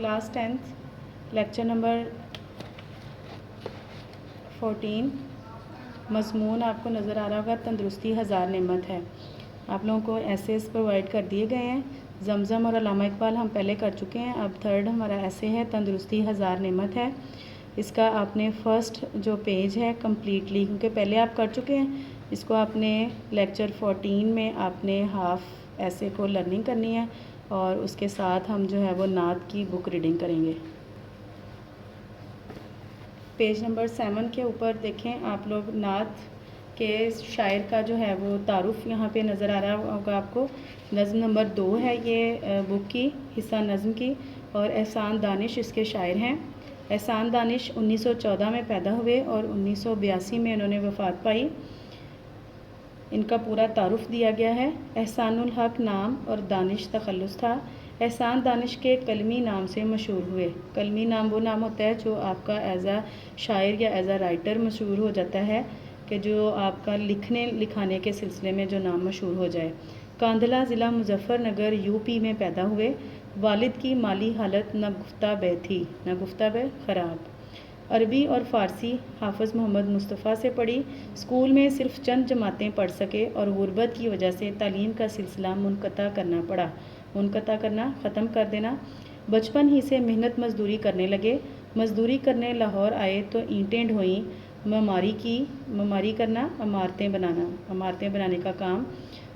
Class 10th lecture number 14। मज़मून आपको नज़र आ रहा होगा, तंदुरुस्ती हज़ार नेमत है। आप लोगों को एसेस प्रोवाइड कर दिए गए हैं। जमज़म और अल्लामा इकबाल हम पहले कर चुके हैं। अब थर्ड हमारा ऐसे है, तंदुरुस्ती हज़ार नेमत है। इसका आपने फ़र्स्ट जो पेज है कम्प्लीटली, क्योंकि पहले आप कर चुके हैं, इसको आपने लेक्चर 14 में आपने हाफ़ ऐसे को लर्निंग करनी है और उसके साथ हम जो है वो नात की बुक रीडिंग करेंगे। पेज नंबर 7 के ऊपर देखें आप लोग, नात के शायर का जो है वो तारुफ़ यहाँ पे नज़र आ रहा होगा आपको। नज़म नंबर 2 है ये बुक की, हिस्सा नज़म की, और एहसान दानिश इसके शायर हैं। एहसान दानिश 1914 में पैदा हुए और 1982 में इन्होंने वफ़ात पाई। इनका पूरा तारुफ़ दिया गया है। एहसानुल हक नाम और दानिश तखल्लुस था। एहसान दानिश के कलमी नाम से मशहूर हुए। कलमी नाम वो नाम होता है जो आपका एज़ आ शायर या एज़ आ राइटर मशहूर हो जाता है, कि जो आपका लिखने लिखाने के सिलसिले में जो नाम मशहूर हो जाए। कांधला ज़िला मुजफ्फरनगर यूपी में पैदा हुए। वालिद की माली हालत न गुफ्ता बे थी, न गुफ्ता बे ख़राब। अरबी और फ़ारसी हाफ़िज़ मोहम्मद मुस्तफ़ा से पढ़ी। स्कूल में सिर्फ चंद जमातें पढ़ सके और गुर्बत की वजह से तालीम का सिलसिला मुनक़ता करना पड़ा। मुनक़ता करना, ख़त्म कर देना। बचपन ही से मेहनत मजदूरी करने लगे। मजदूरी करने लाहौर आए तो ईंटें ढोईं, ममारी करना, इमारतें बनाने का काम।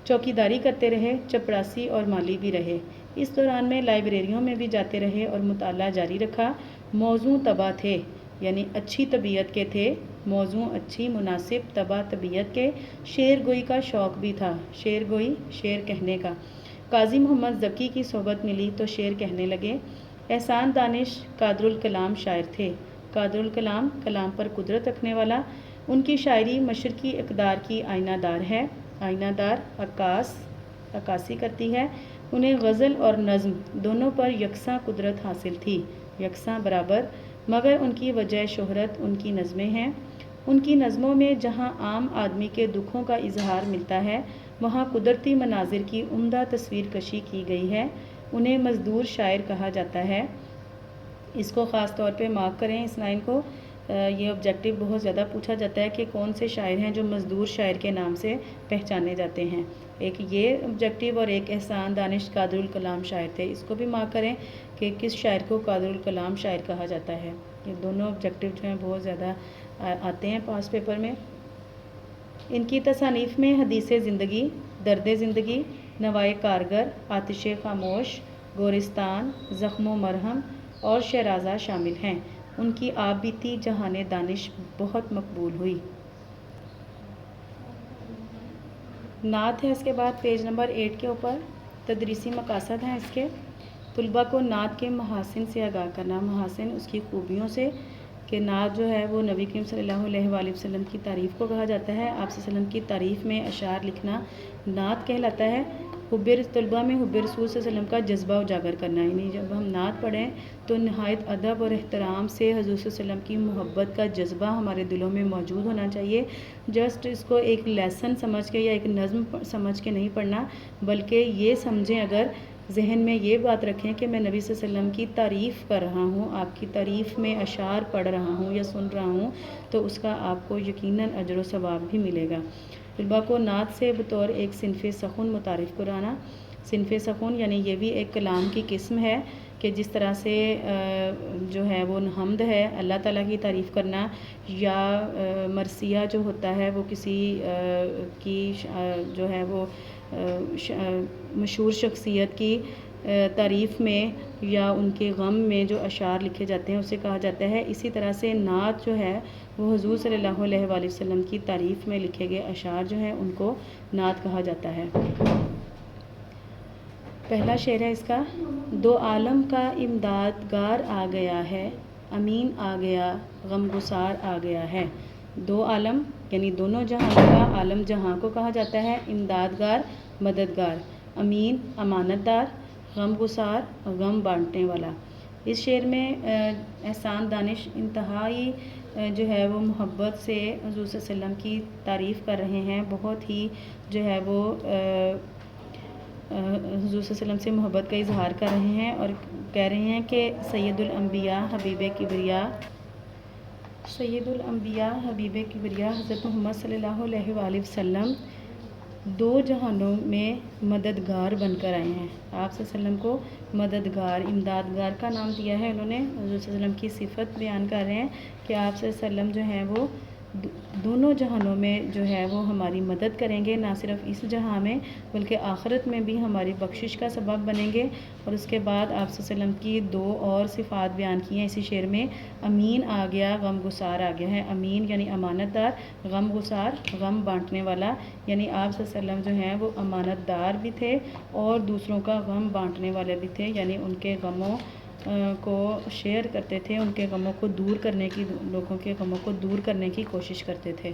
चौकीदारी करते रहे, चपरासी और माली भी रहे। इस दौरान में लाइब्रेरियों में भी जाते रहे और मुताला जारी रखा। मौजू तबा थे, यानी अच्छी तबीयत के थे। मौजू अच्छी, मुनासिब, तबा तबीयत के। शेर गोई का शौक़ भी था। शेर गोई, शेर कहने का। काजी मोहम्मद ज़की की सोहबत मिली तो शेर कहने लगे। एहसान दानिश कादरुल कलाम शायर थे। कादरुल कलाम, कलाम पर कुदरत रखने वाला। उनकी शायरी मशरकी इक़दार की आईनादार है। आईनादार, अक्कासी करती है। उन्हें गज़ल और नज़्म दोनों पर यकसा कुदरत हासिल थी, यकसा बराबर। मगर उनकी वजह शोहरत उनकी नज़में हैं। उनकी नज़मों में जहाँ आम आदमी के दुखों का इजहार मिलता है, वहाँ कुदरती मनाजिर की उम्दा तस्वीर कशी की गई है। उन्हें मज़दूर शायर कहा जाता है। इसको ख़ास तौर पे मार्क करें इस लाइन को। ये ऑब्जेक्टिव बहुत ज़्यादा पूछा जाता है कि कौन से शायर हैं जो मज़दूर शायर के नाम से पहचाने जाते हैं। एक ये ऑब्जेक्टिव और एक एहसान दानिश कादरुल कलाम शायर थे, इसको भी मार्क करें कि किस शायर को कादरुल कलाम शायर कहा जाता है। ये दोनों ऑब्जेक्टिव जो हैं बहुत ज़्यादा आते हैं पास पेपर में। इनकी तसानीफ़ में हदीसे ज़िंदगी, दर्द ज़िंदगी, नवाए कारगर, आतिश खामोश, गोरिस्तान, ज़ख्मो मरहम और शहराज़ा शामिल हैं। उनकी आप बीती जहाने दानिश बहुत मकबूल हुई। नात है इसके बाद पेज नंबर 8 के ऊपर। तदरीसी मकासद हैं इसके। तुलबा को नात के महासिन से आगाह करना। महासिन उसकी खूबियों से, कि नात जो है वो नबी करीम सल्लल्लाहु अलैहि वसल्लम की तारीफ़ को कहा जाता है। आप वसल्लम की तारीफ़ में अशार लिखना नात कहलाता है। हुब्बे तुलबा में हुब्बे रसूल वसल्लम का जज्बा उजागर करना, यानी जब हम नात पढ़ें तो नहायत अदब और एहतराम से हज़ूर वसल्लम की मोहब्बत का जज्बा हमारे दिलों में मौजूद होना चाहिए। जस्ट इसको एक लेसन समझ के या एक नज़्म समझ के नहीं पढ़ना, बल्कि ये समझें, अगर जहन में ये बात रखें कि मैं नबी सल्लल्लाहु अलैहि वसल्लम की तारीफ़ कर रहा हूँ, आपकी तारीफ़ में अशार पढ़ रहा हूँ या सुन रहा हूँ, तो उसका आपको यकीनन अजर व सवाब भी मिलेगा। तुलबा को नात से बतौर एक सिनफ़े सख़ुन मुतारिफ़ कराना। सिनफ़े सख़ुन यानी ये भी एक कलाम की किस्म है, कि जिस तरह से जो है वो हम्द है, अल्लाह ताला की तारीफ़ करना, या मरसिया जो होता है वो किसी की जो है वो मशहूर शख्सियत की तारीफ़ में या उनके गम में जो अशार लिखे जाते हैं उसे कहा जाता है। इसी तरह से नात जो है वो हुज़ूर सल्लल्लाहु अलैहि वसल्लम की तारीफ़ में लिखे गए अशार जो हैं उनको नात कहा जाता है। पहला शेर है इसका। दो आलम का इमदादगार आ गया है, अमीन आ गया, गमगुसार आ गया है। दो आलम यानी दोनों जहां का, आलम जहां को कहा जाता है, इमदादगार मददगार, अमीन अमानतदार, गमगुसार गम बांटने वाला। इस शेर में एहसान दानिश इंतहाई जो है वो मोहब्बत से हुज़ूर सल्लल्लाहु अलैहि वसल्लम की तारीफ़ कर रहे हैं। बहुत ही जो है वो حضور صلی اللہ علیہ وسلم سے محبت کا اظہار کر رہے ہیں اور کہہ رہے ہیں کہ سید الانبیاء حبیب کبریا حضرت محمد صلی اللہ علیہ وآلہ وسلم دو جہانوں میں مددگار بن کر آئے ہیں۔ آپ صلی اللہ علیہ وسلم کو مددگار، امدادگار کا نام دیا ہے انہوں نے۔ حضور صلی اللہ علیہ وسلم کی صفت بیان کر رہے ہیں کہ آپ صلی اللہ علیہ وسلم جو ہیں وہ دونوں جہانوں میں جو ہے وہ ہماری مدد کریں گے، نہ صرف اس جہاں میں بلکہ آخرت میں بھی ہماری بخشش کا سبب بنیں گے۔ اور اس کے بعد آپ صلی اللہ علیہ وسلم کی دو اور صفات بیان کی ہیں اسی شعر میں۔ امین آ گیا، غم گسار آ گیا ہے۔ امین یعنی امانت دار، غم گسار غم بانٹنے والا، یعنی آپ صلی اللہ علیہ وسلم جو ہیں وہ امانت دار بھی تھے اور دوسروں کا غم بانٹنے والے بھی تھے، یعنی ان کے غموں کو شیئر کرتے تھے، ان کے غموں کو دور کرنے کی، لوگوں کے غموں کو دور کرنے کی کوشش کرتے تھے۔